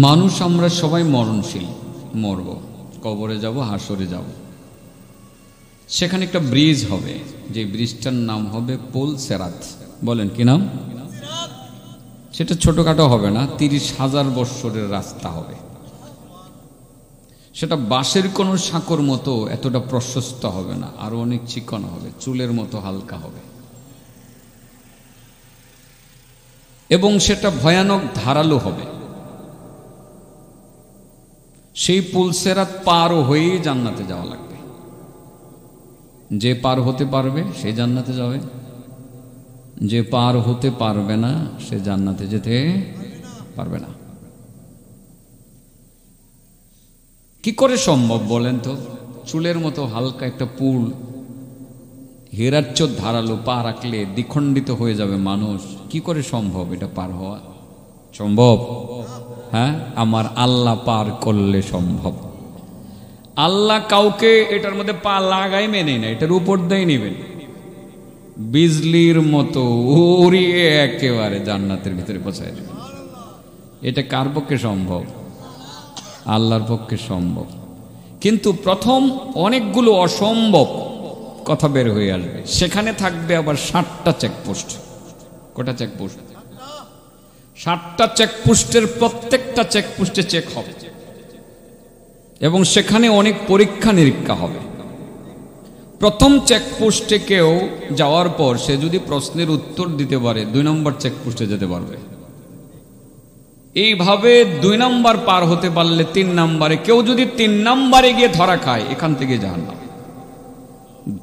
মানুষ আমরা সবাই মরণশীল, মরব, কবরে যাব, হাসরে যাব। সেখানে একটা ব্রিজ হবে, যে ব্রিজটার নাম হবে পুল সেরাত। বলেন কি নাম? সেটা ছোটখাটো হবে না, 30,000 বৎসরের রাস্তা হবে। সেটা বাঁশের কোনো সাঁকোর মতো এতটা প্রশস্ত হবে না, আরো অনেক চিকন হবে, চুলের মতো হালকা হবে, এবং সেটা ভয়ানক ধারালো হবে। সেই পুল সেরাত পার হয়ে জান্নাতে যাওয়া লাগবে। যে পার হতে পারবে সে জান্নাতে যাবে, যে পার হতে পারবে না সে জান্নাতে যেতে পারবে না। কি করে সম্ভব বলেন তো? চুলের মতো হালকা একটা পুল, হীরার চোখ ধারালো, পা রাখলে দ্বিখণ্ডিত হয়ে যাবে মানুষ। কি করে সম্ভব এটা পার হওয়া? সম্ভব? হ্যাঁ, আমার আল্লাহ পার করলে সম্ভব। আল্লাহ কাউকে এটার মধ্যে পা লাগাই মেনে না, এটার উপর দিয়ে নেবেন, বিজলির মতো উড়িয়ে একেবারে জান্নাতের ভিতরে পৌঁছায় যাবে। এটা কার পক্ষে সম্ভব? আল্লাহর পক্ষে সম্ভব। কিন্তু প্রথম অনেকগুলো অসম্ভব কথা বের হয়ে আসবে। সেখানে থাকবে আবার 60টা চেকপোস্ট। কটা চেকপোস্ট? 60টা চেকপোস্টের প্রত্যেকটা চেকপোস্টে চেক হবে, এবং সেখানে অনেক পরীক্ষা নিরীক্ষা হবে। প্রথম চেকপোস্টে কেউ যাওয়ার পর সে যদি প্রশ্নের উত্তর দিতে পারে, 2 নম্বর চেকপোস্টে যেতে পারবে। এইভাবে 2 নম্বর পার হতে পারলে 3 নম্বরে, কেউ যদি 3 নম্বরে গিয়ে ধরা খায়, এখান থেকে জাহান্নাম,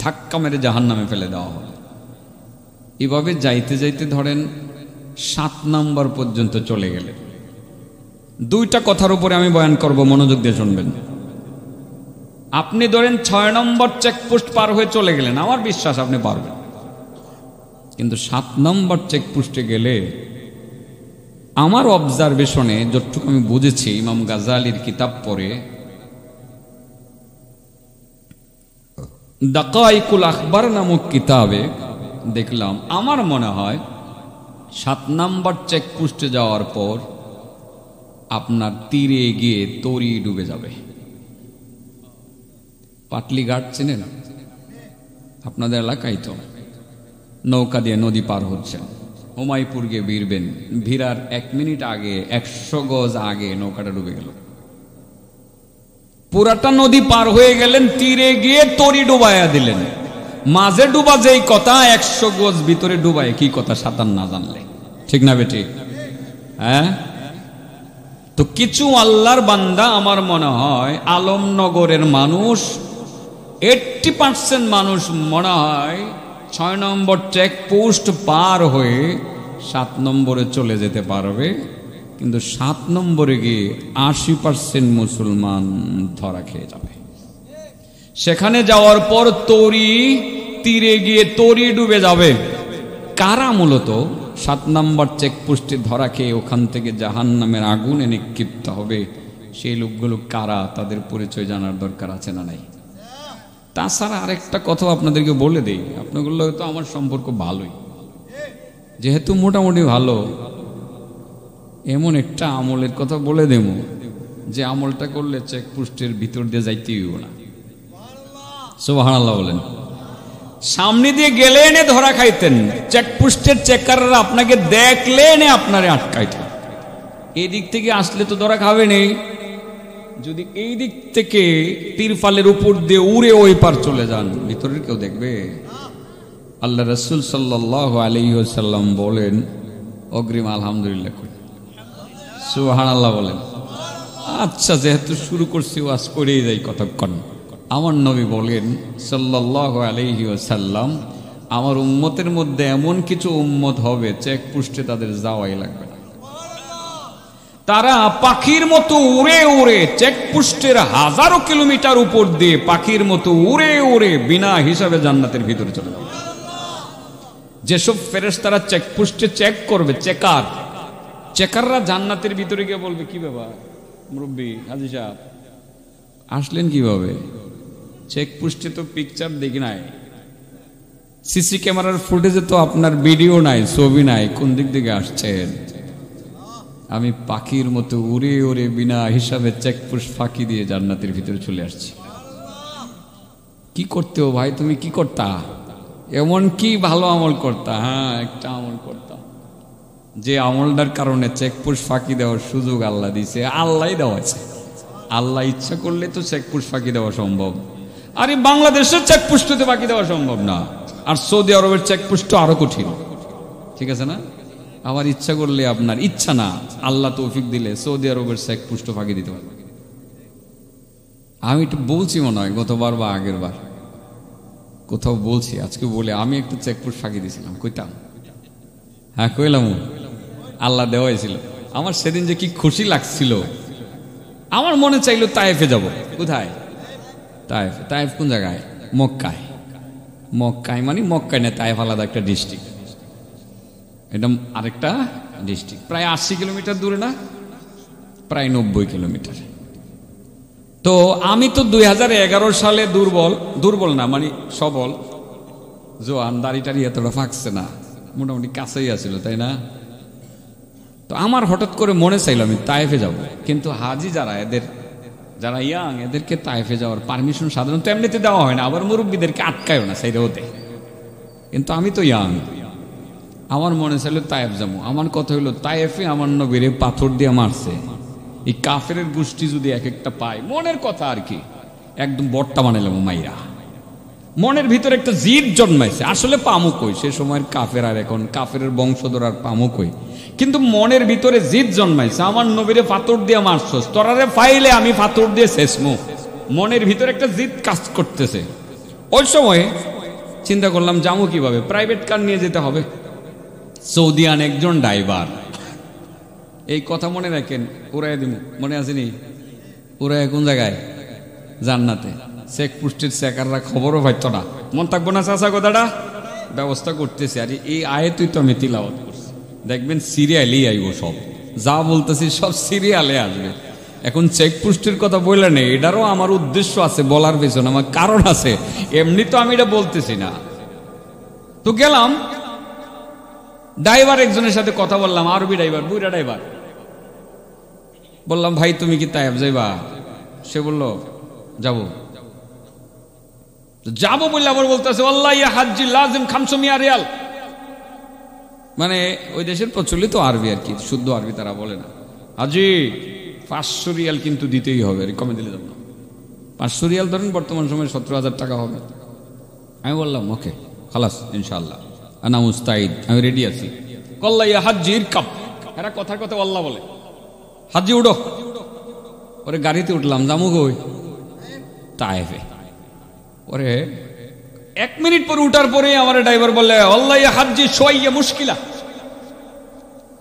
ধাক্কা মেরে জাহান্নামে ফেলে দেওয়া হবে। এভাবে যাইতে যাইতে ধরেন 7 নম্বর পর্যন্ত চলে গেলে, 2টা কথার উপরে আমি বয়ান করব, মনোযোগ দিয়ে শুনবেন। আপনি ধরেন 6 নম্বর চেকপোস্ট পার হয়ে চলে গেলেন, আমার বিশ্বাস আপনি পারবেন। কিন্তু 7 নম্বর চেকপোস্টে গেলে, আমার অবজারভেশনে যতটুকু আমি বুঝেছি, ইমাম গাজালির কিতাব পড়ে, দাকাইকুল আখবার নামক কিতাবে দেখলাম, আমার মনে হয় 7 নম্বর চেকপোস্টে যাওয়ার পর আপনার তীরে গিয়ে তরি ডুবে যাবে। পাটলি ঘাট চেনেন? আপনাদের এলাকায় তো নৌকা দিয়ে নদী পার হচ্ছেন, হুমায়পুর গিয়ে ভিড়বেন, ভিড়ার 1 মিনিট আগে, 100 গজ আগে নৌকাটা ডুবে গেল। পুরাটা নদী পার হয়ে গেলেন, তীরে গিয়ে তরি ডুবাইয়া দিলেন। মাঝে ডুবা যেই কথা, 100 গজ ভিতরে ডুবায় কি কথা সাঁতার না জানলে, ঠিক না বেটি? হ্যাঁ, তো কিছু আল্লাহর বান্দা, আমার মনে হয় আলমনগরের মানুষ 80% মানুষ মনে হয় 6 নম্বর চেকপোস্ট পার হয়ে 7 নম্বরে চলে যেতে পারবে। কিন্তু 7 নম্বরে গিয়ে 80% মুসলমান ধরা খেয়ে যাবে। সেখানে যাওয়ার পর তীরে গিয়ে তরি ডুবে যাবে। কারা মূলত 7 নম্বর চেকপোস্টে ধরা খেয়ে ওখান থেকে জাহান্নামের আগুনে নিক্ষিপ্ত হবে? সেই লোকগুলো কারা, তাদের পরিচয় জানার দরকার আছে না নাই? তাছাড়া আরেকটা কথা আপনাদেরকে বলে দেই, আপনাগুলো তো আমার সম্পর্ক ভালোই, যেহেতু মোটামুটি ভালো, এমন একটা আমলের কথা বলে দেব যে আমলটা করলে চেকপোস্টের ভিতর দিয়ে যাইতেই হইব না। সুবহানাল্লাহ বলেন। সামনে দিয়ে গেলে এনে ধরা খাইতেন, চেকপোস্টের চেকাররা আপনাকে দেখলে এনে আপনারে আটকাইতেন। এই দিক থেকে আসলে তো ধরা খাবে নেই। যদি এই দিক থেকে তিরফালের উপর দিয়ে উড়ে ওই পার চলে যান, ভিতরের কেউ দেখবে? আল্লাহ রাসূল সাল্লাল্লাহু আলাইহি ওয়াসাল্লাম বলেন, অগ্রিম আলহামদুলিল্লাহ কই, সুবহানাল্লাহ বলেন। আচ্ছা, যেহেতু শুরু করছি ওয়াজ করেই যাই কতক্ষণ। আমার নবী বলেন সাল্লাল্লাহু আলাইহি ওয়াসাল্লাম, আমার উম্মতের মধ্যে এমন কিছু উম্মত হবে চেকপোস্টে তাদের যাওয়াই লাগবে না। তারা পাখির মতো উড়ে উড়ে চেকপোস্টের 1000 কিলোমিটার উপর দিয়ে পাখির মতো উড়ে উড়ে বিনা হিসাবে জান্নাতের ভিতরে চলে যাবে। যেসব ফেরেশতারা চেকপোস্টে চেক করবে, চেকাররা জান্নাতের ভিতরে গিয়ে বলবে, কি ব্যাপার মুরব্বী, হাজী সাহেব আসলেন কিভাবে? চেকপোস্টে তো পিকচার দেখি নাই, সিসি ক্যামেরার ফুটেজে তো আপনার ভিডিও নাই, ছবি নাই, কোন দিক থেকে আসছেন? আমি পাখির মতো উড়ে উড়ে বিনা হিসাবে চেকপোস্ট ফাঁকি দিয়ে জান্নাতের ভিতরে চলে আসছি। কি করতে ও ভাই, তুমি কি করতা? এমন কি ভালো আমল করতা? হ্যাঁ, একটা আমল করতাম, যে আমলটার কারণে চেকপোস্ট ফাঁকি দেওয়ার সুযোগ আল্লাহ দিছে। আল্লাহ দেওয়াছে, আল্লাহ ইচ্ছা করলে তো চেকপোস্ট ফাঁকি দেওয়া সম্ভব। আরে বাংলাদেশের চেকপোস্টে ফাঁকি দেওয়া সম্ভব না, আর সৌদি আরবের চেকপোস্ট তো আরো কঠিন। ঠিক আছে না? আমার ইচ্ছা করলে, আপনার ইচ্ছা না, আল্লাহ তৌফিক দিলে সৌদি আরবের চেকপোস্ট ফাঁকি দিতে পারবে। আমি একটু বলছি মনে হয় গতবার বা আগের বার কোথাও বলছি, আজকে বলে আমি একটু চেকপোস্ট ফাঁকি দিয়েছিলাম। কইতাম? হ্যাঁ কইলাম, আল্লাহ দেওয়াইছিল। আমার সেদিন যে কি খুশি লাগছিল, আমার মনে চাইলো তায়েফে যাব। কোথায়? তায়েফ। তায়েফ কোন জায়গায়? মক্কায়। মক্কায় মানে মক্কায় না, তায়েফ আলাদা একটা ডিস্ট্রিক্ট, এটা আরেকটা ডিস্ট্রিক্ট। প্রায় 80 কিলোমিটার দূরে না, প্রায় 90 কিলোমিটার। তো আমি তো 2011 সালে দুর্বল না মানে সবল, জোয়ান, দাড়িটারি এতটা ফাঁকছে না, মোটামুটি কাছেই আছিল, তাই না? তো আমার হঠাৎ করে মনে চাইল আমি তায়েফে যাব। কিন্তু হাজি যারা ইয়াং, এদেরকে তায়েফে যাওয়ার পারমিশন সাধারণত এমনিতে দেওয়া হয় না, আবার মুরব্বীদেরকে আটকায়ও না সেই রোদে। কিন্তু আমি তো ইয়াং, আমার মনে চাইল তায়েফ যাবো। আমার কথা হইলো, তায়েফে আমার নবীরে পাথর দিয়ে মারছে, এই কাফের গোষ্ঠী যদি এক একটা পায়, মনের কথা আর কি, একদম বট্টা বানাইলাম মাইরা। মনের ভিতরে একটা জিদ জন্মাইছে, আসলে পামুক হই সে সময়ের কাফের, আর এখন কাফের বংশধর আর পামুক হই, কিন্তু মনের ভিতরে জিদ জন্মাইছে, আমার নবীরে পাথর দিয়ে মারছস, তোরারে ফাইলে আমি পাথর দিয়ে শেষমু। মনের ভিতরে একটা জিদ কাজ করতেছে। ওই সময় চিন্তা করলাম যাবো কিভাবে, প্রাইভেট কার নিয়ে যেতে হবে। সৌদিয়ান একজন ড্রাইভার, এই কথা মনে রাখেন, উড়াই দিব, মনে আসেনি? উড়াই কোন জায়গায়? জান্নাতে। চেকপোস্টের চেকাররা খবরও পাইত না। মন থাকবো না চাচা কথাটা? ব্যবস্থা করতেছি। আর এই আয়াতই তো আমি তিলাওয়াত করছি, দেখবেন সিরিয়ালেই আইব, সব যা বলতেছি সব সিরিয়ালে আসবে। এখন চেকপোস্টের কথা বললে নেই, এটারও আমার উদ্দেশ্য আছে, বলার পেছনে আমার কারণ আছে, এমনি তো আমি এটা বলতেছি না। তো গেলাম, ড্রাইভার একজনের সাথে কথা বললাম, আরবি ড্রাইভার, বুইরা ড্রাইভার। বললাম ভাই তুমি কি তায়েফ যাইবা? সে বলল যাবো। যাবো বললে আবার বলতেছে আল্লাহ ইয়া হাজ্জি লাজিম 500 রিয়াল, মানে ওই দেশের প্রচলিত আরবি আর কি, শুদ্ধ আরবি তারা বলে না। হাজি 500 রিয়াল কিন্তু দিতেই হবে, কমে দিলে যাব না। 500 রিয়াল ধরেন বর্তমান সময়ে 17,000 টাকা হবে। আমি বললাম ওকে খালাস ইনশাআল্লাহ, আনা মুস্তাইদ, আমি রেডি আছি। কল্লা ইয়া হাজ্জি ইরকাব, এরা কথার কথা আল্লাহ বলে, হাজি উঠো। ওরে গাড়িতে উঠলাম, জামু কই? তায়েফে। ওরে 1 মিনিট পরে উঠার পরে আমার ড্রাইভার বললে আল্লাহ ইয়া হাজ্জি শোয়াইয়া মুশকিলা।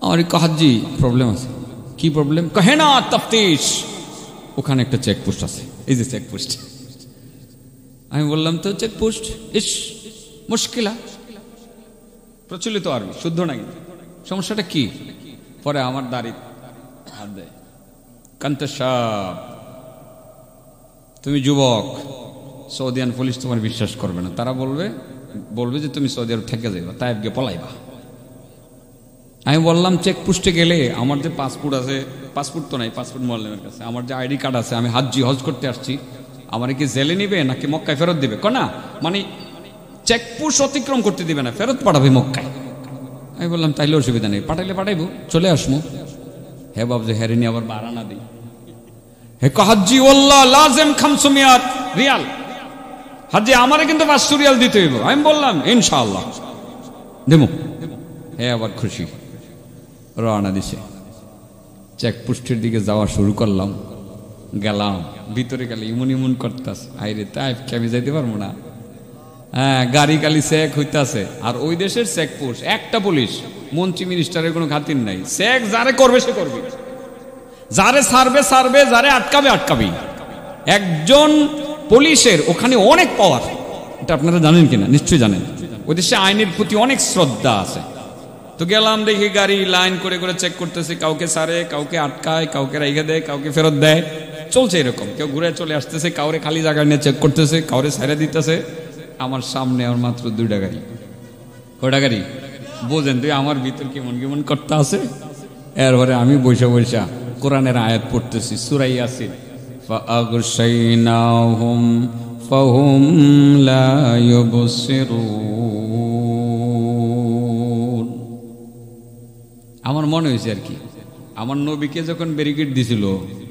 আমার হাজ্জি প্রবলেম আছে। কি প্রবলেম? কহে না তাফতিশ, ওখানে একটা চেকপোস্ট আছে, এই যে চেকপোস্ট। আমি বললাম তো চেকপোস্ট, ইস মুশকিলা, প্রচলিত আরবি, শুদ্ধ না কিন্তু। সমস্যাটা কি? পরে আমার দাড়ি হাত দেয়, কান্তে সাপ, তুমি যুবক, সৌদিয়ান পুলিশ তোমার বিশ্বাস করবে না, তারা বলবে যে তুমি সৌদি আরব থেকে যাইবা, তাই গিয়ে পলাইবা। আমি বললাম চেকপোস্টে গেলে আমার যে পাসপোর্ট আছে, পাসপোর্ট তো নাই, পাসপোর্ট মোয়াল্লেমের কাছে, আমার যে আইডি কার্ড আছে, আমি হাজ্জি হজ করতে আসছি, আমার কি জেলে নিবে নাকি মক্কায় ফেরত দিবে? না, মানে চেকপোস্ট অতিক্রম করতে দিবে না, ফেরত পাঠাবে মক্কায়। আমি বললাম তাইলে অসুবিধা নেই, পাঠাইলে পাঠাইবো, চলে আসবো। হে বাবু হেরে নিয়ে আবার বাড়ানা দিই, হে হাজ্জি ওয়াল্লাহ লাজিম 500 রিয়াল, হাজ্জি আমারে কিন্তু 500 রিয়াল দিতে হইব। আমি বললাম ইনশাআল্লাহ দেবো। হে আবার খুশি, রওনা দিছে। চেকপোস্টের দিকে যাওয়া শুরু করলাম, গেলাম, ভিতরে গেলে ইমন করতেছে, আইরে তাই আমি যাইতে পারবো না। হ্যাঁ, গাড়ি গালি চেক হইতেছে। আর ওই দেশের চেকপোস্ট, একটা পুলিশ, মন্ত্রী মিনিস্টারের কোনো খাতির নাই, চেক যারে করবে সে করবে, যারে ছাড়বে, যারে আটকাবে। একজন পুলিশের ওখানে অনেক পাওয়ার, এটা আপনারা জানেন কিনা? নিশ্চয়ই জানেন। ওই দেশে আইনের প্রতি অনেক শ্রদ্ধা আছে। তো গেলাম, দেখি গাড়ি লাইন করে চেক করতেছে, কাউকে ছাড়ে, কাউকে আটকায়, কাউকে রাইখে দেয়, কাউকে ফেরত দেয়, চলছে এরকম। কেউ ঘুরে চলে আসতেছে, কাউরে খালি জায়গা নিয়ে চেক করতেছে, কাউরে ছাড়ে দিতেছে। আমার সামনে আর মাত্র 2টা গাড়ি। কয়টা গাড়ি বোঝেন তুই? আমার ভিতর কেমন করতে আছে। এরপরে আমি বৈশা বৈশা কোরআনের আয়াত পড়তেছি সূরা ইয়াসিন, ফাআগশাইনাহুম ফাহুম লা ইউবসিরুন। আমার মনে হয়েছে আর কি, আমার নবীকে যখন ব্যারিকেড দিছিল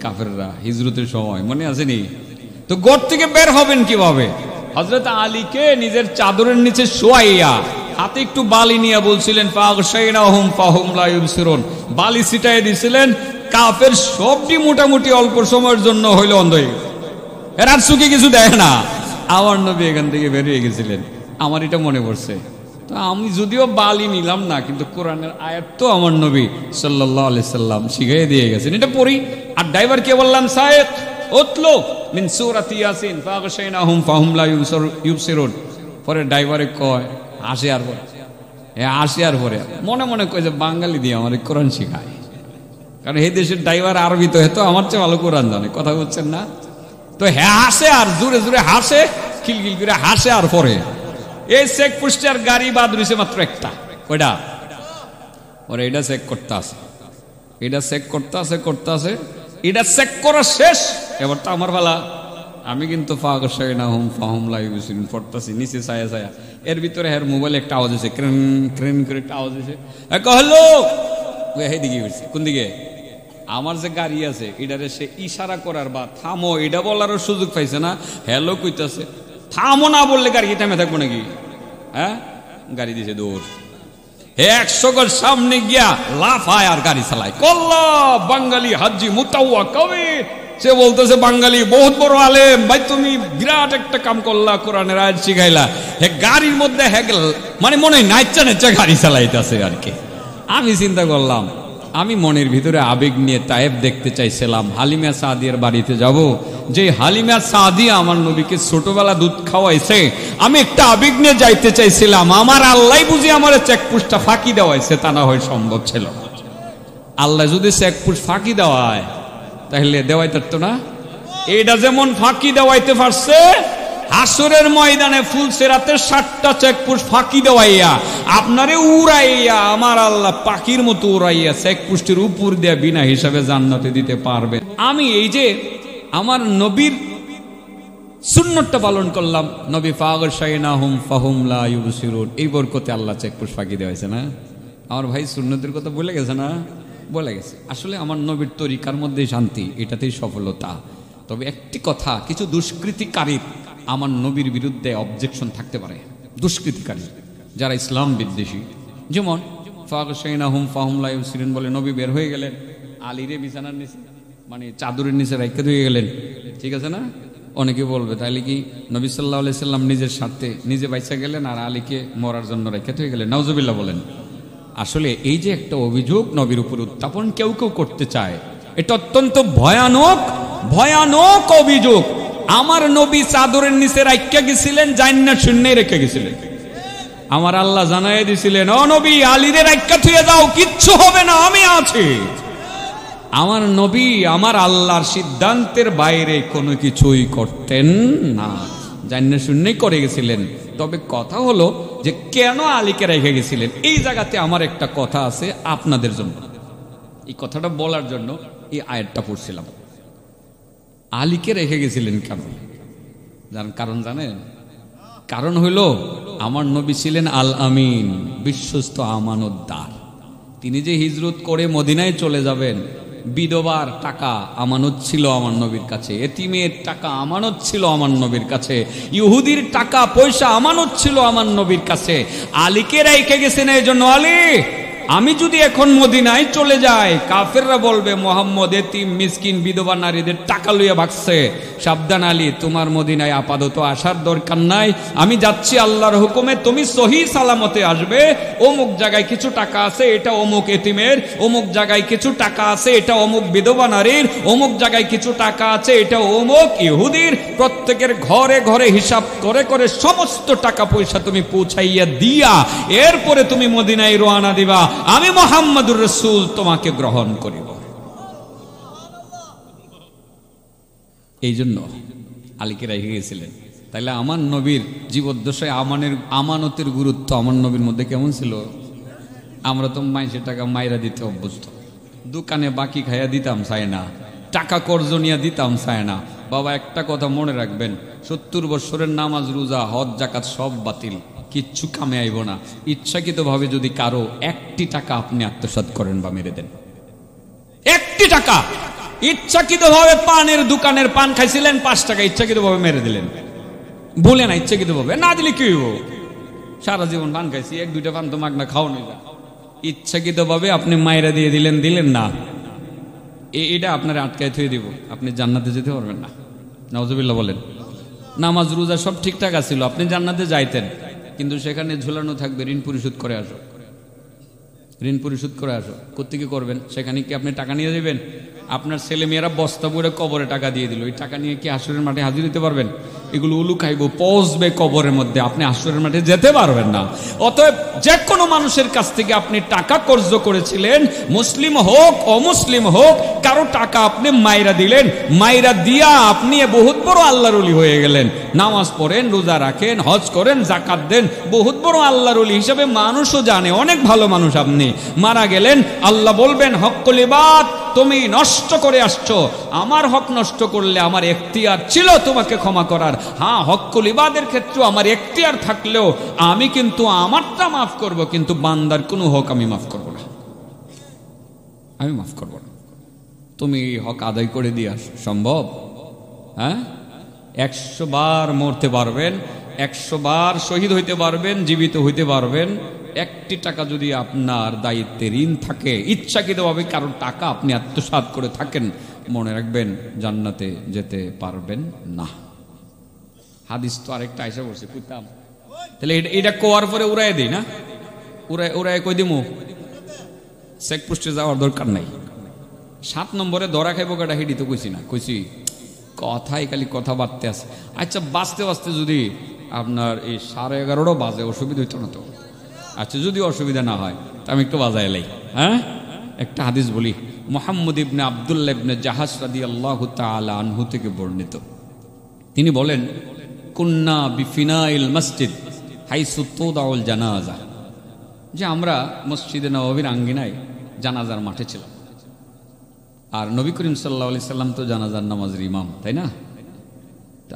কাফেররা হিজরতের সময়, মনে আছে নি? তো গোট থেকে বের হবেন কিভাবে? হযরত আলীকে নিজের চাদরের নিচে শোয়াইয়া হাতে একটু বালি নিয়ে বলছিলেন ফাগশাইনাহুম ফাহুম লা ইউবসিরুন, বালি ছিটায় দিছিলেন। কাফের সবটি মোটামুটি অল্প সময়ের জন্য হইল অন্ধ হয়ে গেছে, এরা চোখে কিছু দেখে না। আমার নবী এখান থেকে বেরিয়ে গেছিলেন, আমার এটা মনে পড়ছে। তো আমি যদিও বালি নিলাম না, কিন্তু কোরআনের আয়াত তো আমার নবী সাল্লাল্লাহু আলাইহি সাল্লাম শিখিয়ে দিয়ে গেছেন, এটা পড়ি। আর ড্রাইভারকে বললাম সায়েক উতলু মিন সূরাতি ইয়াসিন ফাগশাইনাহুম ফাহুম লা ইউবসিরুন। পরে ড্রাইভারে কয় আসে, আর পরে আসে, আর পরে মনে মনে কয় যে বাঙালি দিয়ে আমার কোরআন শিখায়, কারণ এই দেশের ড্রাইভার আরবি তো হেতো আমার চেয়ে ভালো কোরআন জানে, কথা বলছেন না? তো হ্যাঁ হাসে, আর জোরে জোরে হাসে, খিলখিল করে হাসে। আর পরে এই চেক পোস্টে আর গাড়ি বাদ রয়েছে মাত্র একটা, ওইটা ওরা এটা চেক করতে আছে, এটা চেক করতে আছে, এটা চেক করা শেষ। এবার তো আমার বেলা, আমি কিন্তু ফাগশাইনাহুম ফাহুম লা ইউবসিরুন পড়তাছি নিচে ছায়া ছায়া, এর ভিতরে হের মোবাইল একটা আওয়াজ হয়েছে, ক্রেন ক্রেন করে একটা আওয়াজ হয়েছে, হ্যালো দিকে হয়েছে। কোন দিকে? আমার যে গাড়ি আছে এটারে সে ইশারা করার বা থামো এটা বলারও সুযোগ পাইছে না, হ্যালো কইতাছে, থামো না বললে গাড়ি থেমে থাকবো নাকি? হ্যাঁ, গাড়ি দিছে দৌড়, 100 গজ সামনে গিয়া লাফায় আর গাড়ি চালায়। কল্লা বাঙালি হাজি মুতাওয়া কবি, সে বলতেছে বাঙালি বহুত বড় আলেম, ভাই তুমি বিরাট একটা কাম করলা, কোরআনের আয়াত শিখাইলা। হে গাড়ির মধ্যে মানে মনে হয় নাইচা নাইচা গাড়ি চালাইতেছে আর কি। আমি চিন্তা করলাম, আমি মনের ভিতরে আবেগ নিয়ে তায়েব দেখতে চাইছিলাম, হালিমা সাদিয়ার বাড়িতে যাব। যে হালিমা সাদিয়া আমার নবীকে ছোটবেলা দুধ খাওয়াইছে, আমি একটা আবেগ নিয়ে যাইতে চাইছিলাম। আমার আল্লাহ বুঝি আমার চেকপোস্টটা ফাঁকি দেওয়াইছে, তা না হয় সম্ভব ছিল। আল্লাহ যদি চেকপোস্ট ফাঁকি দেওয়ায় তাহলে দেওয়াই পারতো না? এইটা যেমন ফাঁকি দেওয়াইতে পারছে, হাসরের ময়দানে ফুলসেরাতে 60টা চেকপোস্ট ফাঁকি দেওয়াইয়া আপনারে উড়াইয়া আমার আল্লাহ পাখির মতো উড়াইয়া চেকপোস্টের উপর দিয়ে বিনা হিসাবে জান্নাতে দিতে পারবে। আমি এই যে আমার নবীর সুন্নতটা পালন করলাম, নবী ফাগশাইনাহুম ফাহুম লা ইউবসিরুন, এই বরকতে আল্লাহ চেকপোস্ট ফাঁকি দেওয়াইছে না? আমার ভাই সুন্নতের কথা বলে গেছে না? বলে গেছে। আসলে আমার নবীর তরিকার মধ্যে শান্তি, এটাতেই সফলতা। তবে একটি কথা, কিছু দুষ্কৃতিকারীর আমার নবীর বিরুদ্ধে অবজেকশন থাকতে পারে, দুষ্কৃতিকারী যারা ইসলাম বিদ্বেষী। যেমন ফাগশাইনাহুম ফাহুম লা ইউবসিরুন বলে নবী বের হয়ে গেলেন, আলীরে বিছানার নিচে মানে চাদরের নিচে রাইখা দিয়ে গেলেন, ঠিক আছে না? অনেকে বলবে তাহলে কি নবী সাল্লাল্লাহু আলাইহি সাল্লাম নিজের স্বার্থে নিজে বাইচা গেলেন আর আলীকে মরার জন্য রাইখা দিয়ে গেলেন? নাউজুবিল্লাহ বলেন। আসলে এই যে একটা অভিযোগ নবীর উপর উত্থাপন কেউ কেউ করতে চায়, এটা অত্যন্ত ভয়ানক ভয়ানক অভিযোগ। আমার নবী চাদরের নিচে রাইখা গেছিলেন, জান্নাত শূন্যে রেখে গেছিলেন। আমার আল্লাহ জানাই দিছিলেন, ও নবী আলীরে রাইখা থুয়ে দাও, কিচ্ছু হবে না, আমি আছি। আমার নবী আমার আল্লাহর সিদ্ধান্তের বাইরে কোনো কিছুই করতেন না, জান্নাত শূন্যই করে গেছিলেন। তবে কথা হলো যে কেন আলীকে রেখে গেছিলেন, এই জায়গাতে আমার একটা কথা আছে আপনাদের জন্য, এই কথাটা বলার জন্য এই আয়াতটা পড়ছিলাম। আলীকে রেখে গেছিলেন কেন? কারণ জানেন? কারণ হইল আমার নবী ছিলেন আল আমিন, বিশ্বস্ত আমানতদার। তিনি যে হিজরত করে মদিনায় চলে যাবেন, বিধবার টাকা আমানত ছিল আমার নবীর কাছে, এতিমের টাকা আমানত ছিল আমার নবীর কাছে, ইহুদির টাকা পয়সা আমানত ছিল আমার নবীর কাছে। আলীকে রেখে গেছেন এই জন্য, আলী আমি যদি এখন মদিনায় চলে যাই, কাফেররা বলবে মোহাম্মদ এতিম মিসকিন বিধবা নারীদের টাকা লইয়া ভাগছে। সাবধান আলী, তোমার মদিনায় আপাতত আসার দরকার নাই, আমি যাচ্ছি আল্লাহর হুকুমে, তুমি সহি সালামতে আসবে। অমুক জায়গায় কিছু টাকা আছে, এটা অমুক এতিমের, অমুক জায়গায় কিছু টাকা আছে, এটা অমুক বিধবা নারীর, অমুক জায়গায় কিছু টাকা আছে, এটা অমুক ইহুদির। প্রত্যেকের ঘরে ঘরে হিসাব করে করে সমস্ত টাকা পয়সা তুমি পৌঁছাইয়া দিয়া এরপরে তুমি মদিনায় রওনা দিবা, আমি মুহাম্মদুর রাসূল তোমাকে গ্রহণ করিব। এই জন্য আলীকে রেখে গেছিলেন। তাইলে আমার নবীর জীবদ্দশায় আমানতের গুরুত্ব আমার নবীর মধ্যে কেমন ছিল? আমরা তো মাইসের টাকা মাইরা দিতে অভ্যস্ত, দোকানে বাকি খাইয়া দিতাম চায় না, টাকা কর্জ নিয়ে দিতাম চায় না। বাবা একটা কথা মনে রাখবেন, 70 বছরের নামাজ রোজা হজ জাকাত সব বাতিল, কিচ্ছু কামে আইব না। ইচ্ছাকৃতভাবে যদি কারো 1টি টাকা আপনি আত্মসাৎ করেন বা মেরে দেন, 1টি টাকা ইচ্ছাকৃতভাবে, পানের দোকানের পান খাইছিলেন 5 টাকা ইচ্ছাকৃতভাবে মেরে দিলেন, বলে না ইচ্ছাকৃতভাবে, না দিলে কি হইব? সারা জীবন পান খাইছি, 1-2টা পান তো মাগনা খাওয়া নয়, ইচ্ছাকৃতভাবে আপনি মাইরা দিয়ে দিলেন না, এটা আপনার আটকায় থুয়ে দিব, আপনি জান্নাতে যেতে পারবেন না। নাউজুবিল্লাহ বলেন। নামাজ রোজা সব ঠিকঠাক আছিল, আপনি জান্নাতে যাইতেন, কিন্তু সেখানে ঝুলানো থাকবে ঋণ পরিশোধ করে আসো, ঋণ পরিশোধ করে আসো। কোত্থেকে করবেন? সেখানে কি আপনি টাকা নিয়ে যাবেন? আপনার ছেলে মেয়েরা বস্তা ভরে কবরে টাকা দিয়ে দিল, ওই টাকা নিয়ে কি হাসরের মাঠে হাজির হতে পারবেন? এগুলো উলু খাইব, পৌঁছবে কবরের মধ্যে, আপনি হাসরের মাঠে যেতে পারবেন না। অতএব যে কোনো মানুষের কাছ থেকে আপনি টাকা কর্জ করেছিলেন, মুসলিম হোক অমুসলিম হোক, কারো টাকা আপনি মাইরা দিলেন, মাইরা দিয়া আপনি বহুত বড় আল্লাহর ওলি হয়ে গেলেন। নামাজ পড়েন, রোজা রাখেন, হজ করেন, জাকাত দেন, বহুত বড় আল্লাহর ওলি হিসাবে মানুষও জানে, অনেক ভালো মানুষ। আপনি মারা গেলেন, আল্লাহ বলবেন হক্কুল ইবাদ, তুমি নষ্ট করে আসছো, আমার হক নষ্ট করলে আমার এখতিয়ার ছিল তোমাকে ক্ষমা করার। হ্যাঁ, হক্কুল ইবাদের ক্ষেত্রে আমার এখতিয়ার থাকলেও আমি কিন্তু আমারটা মাফ করব, কিন্তু বান্দার কোনো হক আমি মাফ করব না, আমি মাফ করব না। তুমি হক আদায় করে দিয়ে আস, সম্ভব? হ্যাঁ, 100 বার মরতে পারবেন, 100 বার শহীদ হইতে পারবেন, জীবিত হইতে পারবেন। 1টি টাকা যদি আপনার দায়িত্বে ঋণ থাকে, ইচ্ছাকৃতভাবে কারোর টাকা আপনি আত্মসাৎ করে থাকেন, মনে রাখবেন জান্নাতে যেতে পারবেন না। হাদিস তো আরেকটা আইসা বলছে, বুঝতাম তাহলে এটা কোয়ার পরে উড়াই দেই না, উড়াই কই দিমু, চেকপোস্টে যাওয়ার দরকার নাই। 7 নম্বরে ধরা খাইব কাটা হিডি তো কইছি না, কইছি কথাই খালি কথা বাড়তে আছে। আচ্ছা, বাঁচতে বাঁচতে যদি আপনার এই 11:30 বাজে, অসুবিধা হইতো না তো? আচ্ছা, যদি অসুবিধা না হয় তা আমি একটু বাজায় এলাই। হ্যাঁ, একটা হাদিস বলি, মুহাম্মদ ইবনে আব্দুল্লাহ ইবনে জাহাশ রাদিয়াল্লাহু তাআলা আনহু থেকে বর্ণিত। তিনি বলেন, কুন্না বিফিনাইল মসজিদ হাইসু তুদাউল জানাজা, যে আমরা মসজিদে নববীর আঙ্গিনায় জানাজার মাঠে ছিলাম। আর নবী করিম সাল্লাল্লাহু আলাইহি সাল্লাম তো জানাজার নামাজের ইমাম, তাই না?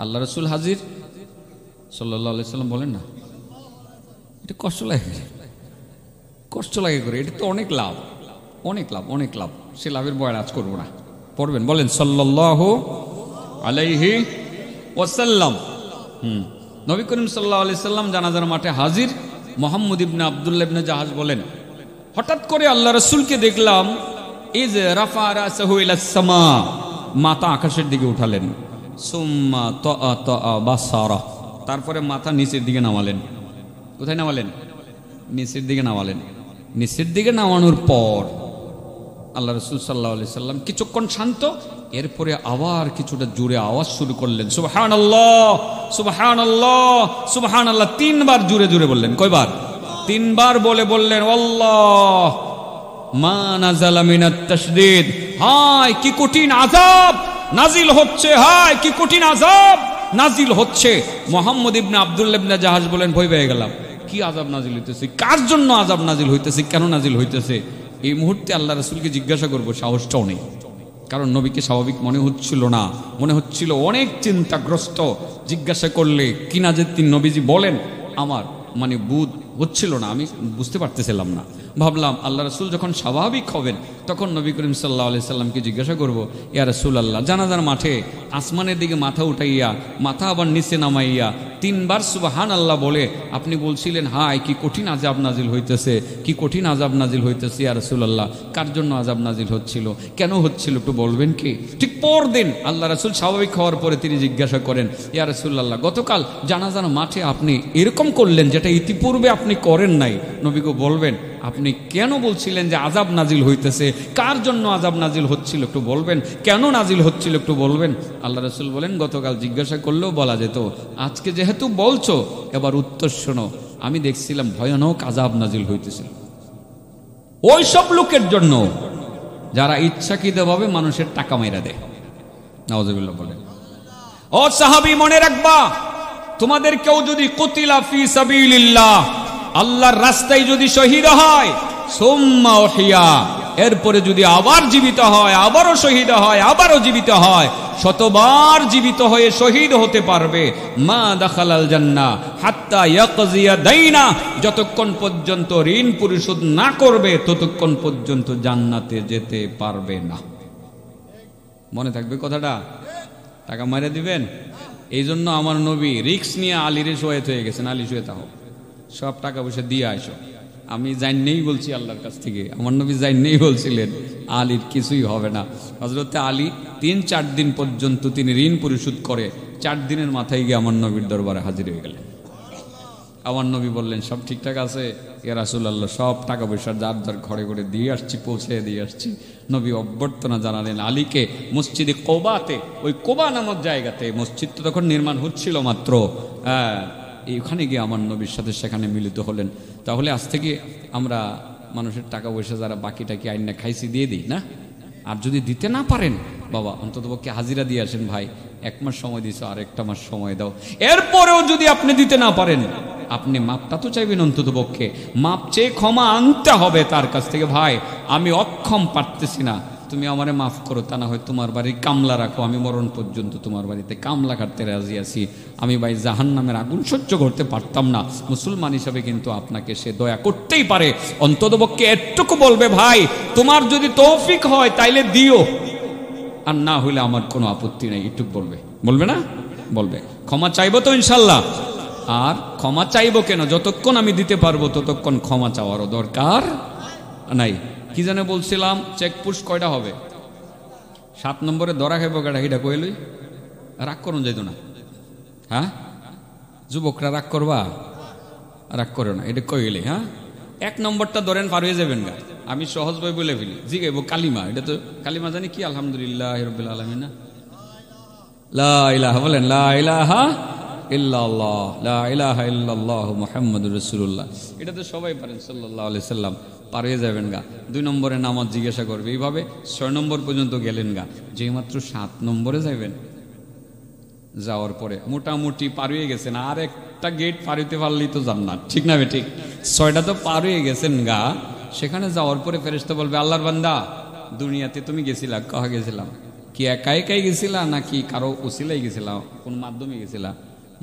আল্লাহ রাসূল হাজির সাল্লাল্লাহু আলাইহি সাল্লাম বলেন না, এটা কষ্ট লাগে, কষ্ট লাগে করে, এটা তো অনেক লাভ, অনেক লাভ, অনেক লাভ। সে লাভের বয়ান আজ করবো না, পড়বেন, বলেন সাল্লাল্লাহু আলাইহি ওয়াসাল্লাম। নবী করিম সাল্লাল্লাহু আলাইহি সাল্লাম জানাজার মাঠে হাজির। মুহাম্মদ ইবনে আব্দুল্লাহ ইবনে জাহাজ বলেন, হঠাৎ করে আল্লাহ রাসূলকে দেখলাম, ইজ রাফা রাসাহু ইলাস সামা, মাথা আকাশের দিকে উঠালেন, সুম্মা তাআতা বাসারা, তারপরে মাথা নিচের দিকে নামালেন। কোথায় নামালেন? নিচের দিকে নামালেন। নিচের দিকে নামানোর পর আল্লাহ রাসূল সাল্লাল্লাহু আলাইহি সাল্লাম কিছুক্ষণ শান্ত, এরপরে আবার কিছুটা জোরে আওয়াজ শুরু করলেন, সুবহানাল্লাহ সুবহানাল্লাহ সুবহানাল্লাহ, 3 বার জোরে জোরে বললেন। কয়বার? 3 বার বলে বললেন, আল্লাহ মা নাযালা মিনাত তাশদীদ, হায় কি কঠিন আযাব নাজিল হচ্ছে, হায় কি কঠিন আযাব নাজিল হচ্ছে। মুহাম্মদ ইবনে আব্দুল্লাহ ইবনে জাহাজ বলেন, ভয় পেয়ে গেলাম, কি আযাব নাজিল হইতেছে, কার জন্য আযাব নাজিল হইতেছে, কেন নাজিল হইতেছে? এই মুহূর্তে আল্লাহ রাসূলকে জিজ্ঞাসা করব, সাহসটাও নেই, কারণ নবীকে স্বাভাবিক মনে হচ্ছিল না, মনে হচ্ছিল অনেক চিন্তাগ্রস্ত। জিজ্ঞাসা করলে কিনা যে তিনি নবীজি বলেন, আমার মানে বুধ হচ্ছিল না, আমি বুঝতে পারতেছিলাম না। ভাবলাম আল্লাহ রাসূল যখন স্বাভাবিক হবেন তখন নবী করিম সাল্লাল্লাহু আলাইহি সাল্লামকে জিজ্ঞাসা করব, ইয়া রাসূলুল্লাহ, জানাজার মাঠে আসমানের দিকে মাথা উঠাইয়া মাথা আবার নিচে নামাইয়া 3 বার সুবহানাল্লাহ বলে আপনি বলছিলেন, হায় কি কঠিন আযাব নাজিল হইতেছে, কি কঠিন আযাব নাজিল হইতেছে, ইয়া রাসূলুল্লাহ কার জন্য আযাব নাজিল হচ্ছিল, কেন হচ্ছিল একটু বলবেন কি? ঠিক পরদিন আল্লাহ রাসূল স্বাভাবিক হওয়ার পরে তিনি জিজ্ঞাসা করেন, ইয়া রাসূলুল্লাহ, গতকাল জানাজার মাঠে আপনি এরকম করলেন যেটা ইতিপূর্বে আপনি করেন নাই, নবীকে বলবেন আপনি কেন বলছিলেন যে আযাব নাজিল হইতেছে, কার জন্য আযাব নাজিল হচ্ছিল একটু বলবেন, কেন নাজিল হচ্ছিল একটু বলবেন? আল্লাহ রাসূল বলেন, গতকাল জিজ্ঞাসা করলেও বলা যেত, আজকে যেহেতু বলছো এবার উত্তর শোনো, আমি দেখছিলাম ভয়ানক আযাব নাজিল হইতেছিল ওই সব লোকের জন্য যারা ইচ্ছাকৃতভাবে মানুষের টাকা মাইরা দেয়। নাউযুবিল্লাহ বলেন। ও সাহাবী, মনে রাখবা, তোমাদের কেউ যদি কুতিলা ফি সাবিলিল্লাহ, আল্লাহর রাস্তায় যদি শহীদ হয়, সুম্মা উহিয়া, এরপরে যদি আবার জীবিত হয়, আবারও শহীদ হয়, আবারও জীবিত হয়, শতবার জীবিত হয়ে শহীদ হতে পারবে। মা দাখালাল জান্নাহ হাত্তা ইয়াকজিয়া দাইনা, যতক্ষণ পর্যন্ত ঋণ পরিশোধ না করবে ততক্ষণ পর্যন্ত জান্নাতে যেতে পারবে না। মনে থাকবে কথাটা? টাকা মারে দিবেন। এই জন্য আমার নবী রিক্স নিয়ে আলীর শোয়েত হয়ে গেছেন, আলী শুয়ে থাকো, সব টাকা পয়সা দিয়ে আসো। আমি যাই নেই বলছি আল্লাহর কাছ থেকে, আমার নবী যাই নেই বলছিলেন আলীর কিছুই হবে না। হযরতে আলী 3-4 দিন পর্যন্ত তিনি ঋণ পরিশোধ করে 4 দিনের মাথায় গিয়ে আমার নবীর দরবারে হাজির হয়ে গেলেন। আমার নবী বললেন, সব ঠিকঠাক আছে ইয়া রাসূলুল্লাহ, সব টাকা পয়সা যার যার ঘরে ঘরে দিয়ে আসছি, পৌঁছে দিয়ে আসছি। নবী অভ্যর্থনা জানালেন আলীকে মসজিদে কোবাতে, ওই কোবা নামক জায়গাতে, মসজিদ তো তখন নির্মাণ হচ্ছিল মাত্র, এইখানে গিয়ে আমার নবীর সাথে সেখানে মিলিত হলেন। তাহলে আজ থেকে আমরা মানুষের টাকা পয়সা যারা বাকি টাকি আইন না খাইছি দিয়ে দিই না। আর যদি দিতে না পারেন বাবা অন্ততপক্ষে হাজিরা দিয়ে আসেন, ভাই 1 মাস সময় দিছো, আর 1টা মাস সময় দাও। এরপরেও যদি আপনি দিতে না পারেন, আপনি মাপটা তো চাইবেন, অন্ততপক্ষে মাপ চেয়ে ক্ষমা আনতে হবে তার কাছ থেকে। ভাই আমি অক্ষম, পারতেছি না, তুমি আমারে মাফ করো, তা না হয় তোমার বাড়ির কামলা রাখো, আমি মরণ পর্যন্ত তোমার বাড়িতে কামলা কাটতে রাজি আছি। আমি ভাই জাহান্নামের আগুন সহ্য করতে পারতাম না। মুসলমান হিসাবে কিন্তু আপনাকে সে দয়া করতেই পারে, অন্ততপক্ষে এটুকু বলবে, ভাই তোমার যদি তৌফিক হয় তাইলে দিও, আর না হইলে আমার কোনো আপত্তি নেই, এটুকু বলবে। বলবে না? বলবে। ক্ষমা চাইবো তো ইনশাল্লাহ। আর ক্ষমা চাইবো কেন? যতক্ষণ আমি দিতে পারবো ততক্ষণ ক্ষমা চাওয়ারও দরকার নাই। কি জানে বলছিলাম, চেকপোস্ট কয়টা হবে? 7 নম্বরে ধরা খাইব গাড়া, এটা কইলই রাগ করুন যাইতো না। হ্যাঁ যুবকরা রাগ করবা? রাগ করো না, এটা কইলে। হ্যাঁ 1 নম্বরটা ধরেন পার হয়ে যাবেন গা। আমি সহজ ভাবে বলে ফেলি, জিগাইব কালিমা, এটা তো কালিমা জানি কি? আলহামদুলিল্লাহ রাব্বিল আলামিন, লা ইলাহা, বলেন লা ইলাহা ইল্লাল্লাহ, লা ইলাহা ইল্লাল্লাহু মুহাম্মাদুর রাসূলুল্লাহ, এটা তো সবাই পারেন, সাল্লাল্লাহু আলাইহি সাল্লাম, পার হয়ে যাবেন গা। 2 নম্বরে নামাজ জিজ্ঞাসা করবে, এইভাবে 6 নম্বর পর্যন্ত গেলেন গা। যেই মাত্র 7 নম্বরে যাবেন, যাওয়ার পরে মোটামুটি পার হয়ে গেছেন, আর একটা গেট পার হইতে পারলেই তো জান্নাত, ঠিক না বে ঠিক? 6টা তো পার হয়ে গেছেন গা। সেখানে যাওয়ার পরে ফেরেশতা বলবে, আল্লাহর বান্দা দুনিয়াতে তুমি গেছিলা, কাহা গেছিলাম? কি একা একাই গেছিলা নাকি কারো উসিলাই গেছিলা? কোন মাধ্যমে গেছিলা?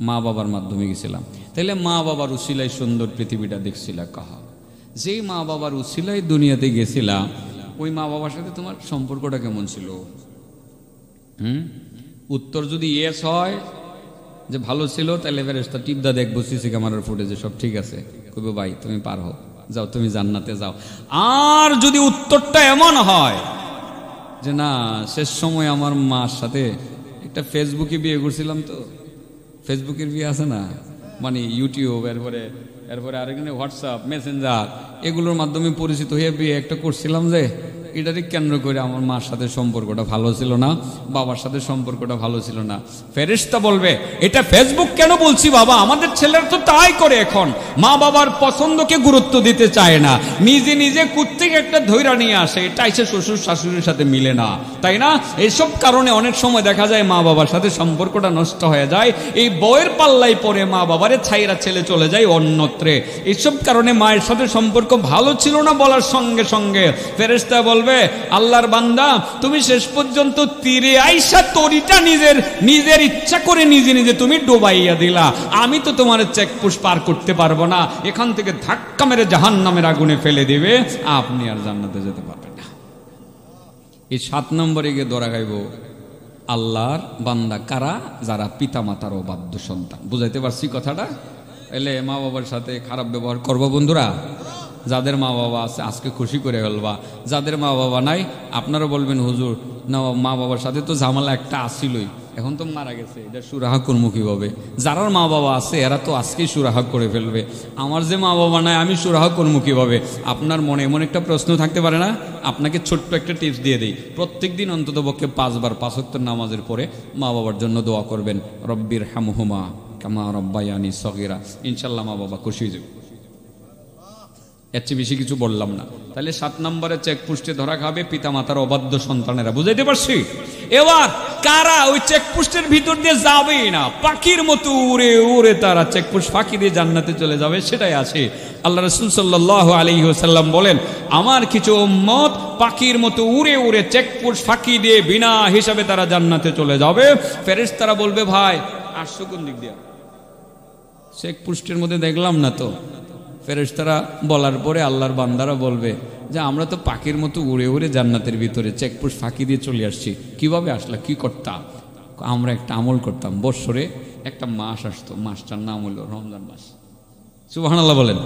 মা বাবার মাধ্যমে গেছিলাম। তাইলে মা বাবার উসিলাই সুন্দর পৃথিবীটা দেখছিলা কাহা? যেই মা বাবার উসিলাই দুনিয়াতে গেছিলা, ওই মা বাবার সাথে তোমার সম্পর্কটা কেমন ছিল? উত্তর যদি ইয়েস হয় যে ভালো ছিল, তাহলে ফেরেশতা টিপদা দেখবো সিসি ক্যামেরার ফুটেজে সব ঠিক আছে, কইবো ভাই তুমি পার হও, যাও তুমি জান্নাতে যাও। আর যদি উত্তরটা এমন হয় যে না, শেষ সময় আমার মার সাথে একটা ফেসবুকে বিয়ে করছিলাম, তো ফেসবুকের বিয়ে আছে না, মানে ইউটিউব, এরপরে আরেকখানে হোয়াটসঅ্যাপ, মেসেঞ্জার, এগুলোর মাধ্যমে পরিচিত হয়ে বিয়ে একটা করছিলাম, যে এটাকে কেন্দ্র করে আমার মার সাথে সম্পর্কটা ভালো ছিল না, বাবার সাথে সম্পর্কটা ভালো ছিল না। ফেরেশতা বলবে, এটা ফেসবুক কেন বলছি বাবা, আমাদের ছেলেরা তো তাই করে, এখন মা বাবার পছন্দকে গুরুত্ব দিতে চায় না, নিজে নিজে কুত্তিকে একটা ধৈর্য নিয়ে আসে, এটা এসে শ্বশুর শাশুড়ির সাথে মিলে না, তাই না? এইসব কারণে অনেক সময় দেখা যায় মা বাবার সাথে সম্পর্কটা নষ্ট হয়ে যায়। এই বউয়ের পাল্লাই পরে মা বাবারে ছাইরা ছেলে চলে যায় অন্যত্রে। এইসব কারণে মায়ের সাথে সম্পর্ক ভালো ছিল না বলার সঙ্গে সঙ্গে ফেরেশতা বলবে, আল্লাহর বান্দা তুমি শেষ পর্যন্ত তীরে আইসা তরিটা নিজের ইচ্ছা করে নিজে নিজে তুমি ডুবাইয়া দিলা, আমি তো তোমার চেকপোস্ট পার করতে পারবো না, এখান থেকে ধাক্কা মেরে জাহান্নামের আগুনে ফেলে দিবে, আপনি আর জান্নাতে যেতে পারবেন না। এই 7 নম্বরে গিয়ে ধরা খাইব আল্লাহর বান্দা কারা? যারা পিতা মাতার অবাধ্য সন্তান। বুঝাইতে পারছি কথাটা? এলে মা বাবার সাথে খারাপ ব্যবহার করবো বন্ধুরা। যাদের মা বাবা আছে আজকে খুশি করে ফেলবা, যাদের মা বাবা নাই আপনারা বলবেন হুজুর না, মা বাবার সাথে তো ঝামেলা একটা আসিলই, এখন তো মারা গেছে, এটা সুরাহা করবো কিভাবে? যারা মা বাবা আছে এরা তো আজকেই সুরাহা করে ফেলবে, আমার যে মা বাবা নাই আমি সুরাহা করবো কিভাবে? আপনার মনে এমন একটা প্রশ্ন থাকতে পারে না? আপনাকে ছোট্ট একটা টিপস দিয়ে দিই, প্রত্যেক দিন অন্তত পক্ষে 5 বার 5 ওয়াক্ত নামাজের পরে মা বাবার জন্য দোয়া করবেন, রব্বির হামহুমা কামা রব্বায়ানি সগীরা, ইনশাল্লাহ মা বাবা খুশি হয়ে যাবে। এর চেয়ে বেশি কিছু বললাম না। তাহলে 7 নম্বরে চেকপোস্টে ধরা খাবে পিতা মাতার অবাধ্য সন্তানেরা। বুঝাইতে পারছি? এবার কারা ওই চেকপোস্টের ভিতর দিয়ে যাবেই না, পাখির মতো উড়ে উড়ে তারা চেকপোস্ট ফাঁকি দিয়ে জান্নাতে চলে যাবে, সেটাই আছে। আল্লাহ রাসূল সাল্লাল্লাহু আলাইহি ওয়াসাল্লাম বলেন, আমার কিছু উম্মত পাখির মতো উড়ে উড়ে চেকপোস্ট ফাঁকি দিয়ে বিনা হিসাবে তারা জান্নাতে চলে যাবে। ফেরেশতারা বলবে, ভাই আসছো কোন দিক দিয়ে? চেকপোস্টের মধ্যে দেখলাম না তো। ফেরেশতারা বলার পরে আল্লাহর বান্দারা বলবে যে আমরা তো পাখির মতো উড়ে উড়ে জান্নাতের ভিতরে চেকপোস্ট ফাঁকি দিয়ে চলে আসছি। কিভাবে আসলা, কি করতাম? আমরা একটা আমল করতাম, বৎসরে একটা মাস আসতো, মাসটার নাম হলো রমজান মাস। সুবহানাল্লাহ বলেন।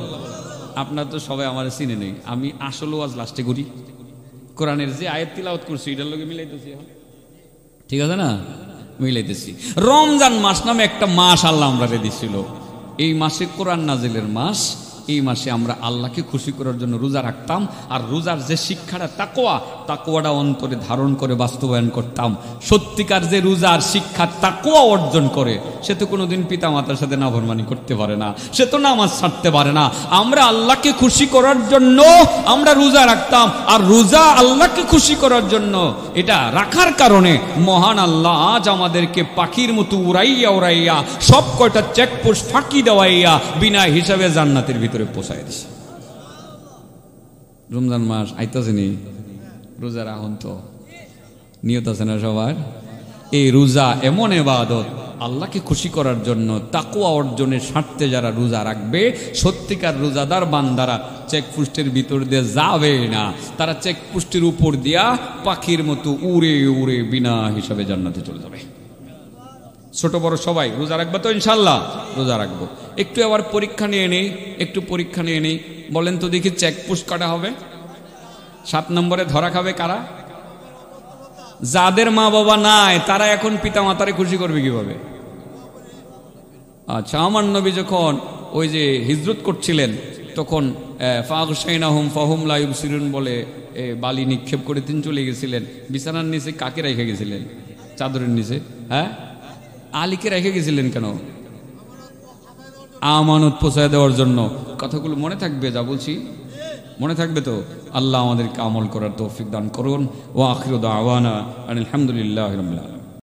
আপনার তো সবাই আমার চিনে নেই, আমি আসলেও আজ লাস্টে করি কোরআনের যে আয়াত তিলাওয়াত করছি এটার লগে মিলাইতেছি এখন, ঠিক আছে না? মিলাইতেছি। রমজান মাস নামে একটা মাস আল্লাহ আমরা দিছিল। এই মাসে কোরআন নাজিলের মাস। এই মাসে আমরা আল্লাহকে খুশি করার জন্য রোজা রাখতাম। আর রোজার যে শিক্ষাটা তাকওয়াটা অন্তরে ধারণ করে বাস্তবায়ন করতাম। সত্যিকার যে রোজার শিক্ষা তাকওয়া অর্জন করে সে তো কোনোদিন পিতা মাতার সাথে নাফরমানি করতে পারে না, সে তো নামাজ ছাড়তে পারে না। আমরা আল্লাহকে খুশি করার জন্য আমরা রোজা রাখতাম। আর রোজা আল্লাহকে খুশি করার জন্য এটা রাখার কারণে মহান আল্লাহ আজ আমাদেরকে পাখির মতো উড়াইয়া উড়াইয়া সব কয়টা চেকপোস্ট ফাঁকি দেওয়াইয়া বিনা হিসাবে জান্নাতের ভিতরে পৌঁছায় দিছে। রমজান মাস আইতাছে নি, রোজা রাখুন তো, নিয়ত আছে না সবার? এই রোজা এমন ইবাদত আল্লাহকে খুশি করার জন্য তাকওয়া অর্জনের স্বার্থে যারা রোজা রাখবে, সত্যিকার রোজাদার বান্দারা চেকপোস্টের ভিতর দিয়ে যাবে না, তারা চেকপোস্টের উপর দিয়া পাখির মতো উড়ে উড়ে বিনা হিসাবে জান্নাতে চলে যাবে। ছোট বড় সবাই রোজা রাখবো তো ইনশাল্লাহ? রোজা রাখবো। একটু আবার পরীক্ষা নিয়ে নেই, একটু পরীক্ষা নিয়ে নেই। বলেন তো দেখি, চেকপোস্ট কাটা হবে 7 নম্বরে ধরা খাবে কারা? যাদের মা বাবা নাই তারা এখন পিতা মাতারে খুশি করবে কিভাবে? আচ্ছা, আমার নবী যখন ওই যে হিজরত করছিলেন তখন ফাগশাইনাহুম ফাহুম লা ইউবসিরুন বলে বালি নিক্ষেপ করে তিনি চলে গেছিলেন। বিছানার নিচে কাকে রেখে গেছিলেন? চাদরের নিচে। হ্যাঁ, আলীকে রেখে গেছিলেন কেন? আমানত পৌঁছায় দেওয়ার জন্য। কথাগুলো মনে থাকবে যা বলছি? মনে থাকবে তো? আল্লাহ আমাদেরকে আমল করার তৌফিক দান করুন। ওয়া আখিরু দাওয়ানা আলহামদুলিল্লাহি রাব্বিল আলামিন।